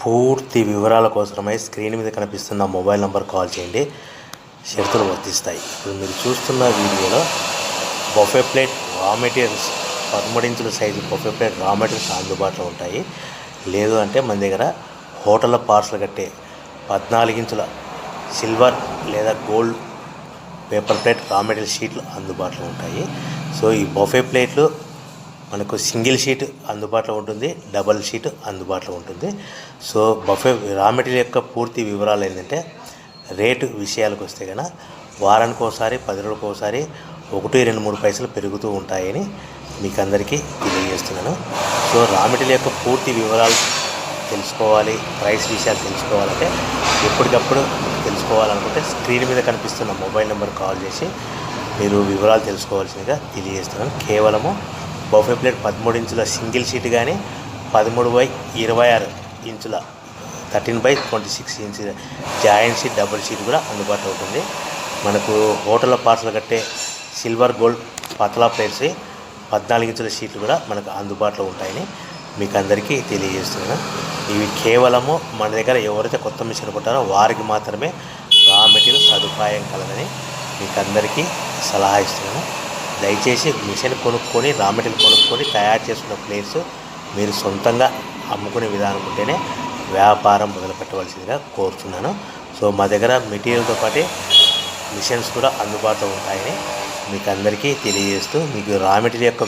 పూర్తి వివరాల కోసమై స్క్రీన్ మీద కనిపిస్తున్న మొబైల్ నంబర్ కాల్ చేయండి. షరతులు వర్తిస్తాయి. ఇప్పుడు మీరు చూస్తున్న వీడియోలో బఫే ప్లేట్ రా మెటీరియల్స్ 13 ఇంచుల సైజు బఫే ప్లేట్ రా మెటీరియల్స్ అందుబాటులో ఉంటాయి. లేదు అంటే మన దగ్గర హోటల్లో పార్సల్ కట్టే 14 ఇంచుల సిల్వర్ లేదా gold paper plate raw material షీట్లు అందుబాటులో ఉంటాయి. సో ఈ బఫే ప్లేట్లు మనకు సింగిల్ షీట్ అందుబాటులో ఉంటుంది, డబల్ షీట్ అందుబాటులో ఉంటుంది. సో బఫే రా మెటీరియల్ యొక్క పూర్తి వివరాలు ఏంటంటే, రేటు విషయాలకు వస్తే కనుక వారానికి ఒకసారి 10 రోజులకు ఒకసారి 1, 2, 3 పైసలు పెరుగుతూ ఉంటాయని మీకు అందరికీ తెలియజేస్తున్నాను. సో రా మెటీరియల్ యొక్క పూర్తి వివరాలు తెలుసుకోవాలి, ప్రైస్ విషయాలు తెలుసుకోవాలంటే ఎప్పటికప్పుడు తెలుసుకోవాలనుకుంటే స్క్రీన్ మీద కనిపిస్తున్న మొబైల్ నెంబర్ కాల్ చేసి మీరు వివరాలు తెలుసుకోవాల్సిందిగా తెలియజేస్తున్నాను. కేవలము బఫే ప్లేట్ 13 ఇంచుల సింగిల్ షీట్ కానీ 13/26 ఇంచుల 13/26 inch joint sheet double sheet కూడా అందుబాటులో ఉంటుంది. మనకు హోటల్లో పార్సల్ కట్టే సిల్వర్ గోల్డ్ పతలా ప్లేట్స్ 14 ఇంచుల షీట్లు కూడా మనకు అందుబాటులో ఉంటాయని మీకు అందరికీ తెలియజేస్తున్నాను. ఇవి కేవలము మన దగ్గర ఎవరైతే కొత్త మిషన్ కొంటారో వారికి మాత్రమే రా మెటీరియల్ సదుపాయం కలదని మీకు అందరికీ సలహా ఇస్తున్నాను. దయచేసి మిషన్ కొనుక్కొని రా మెటీరియల్ కొనుక్కొని తయారు చేసుకున్న ప్లేట్స్ మీరు సొంతంగా అమ్ముకునే విధానం ఉంటేనే వ్యాపారం మొదలుపెట్టవలసిందిగా కోరుతున్నాను. సో మా దగ్గర మెటీరియల్తో పాటు మిషన్స్ కూడా అందుబాటులో ఉంటాయని మీకు అందరికీ తెలియజేస్తూ మీకు రా మెటీరియల్ యొక్క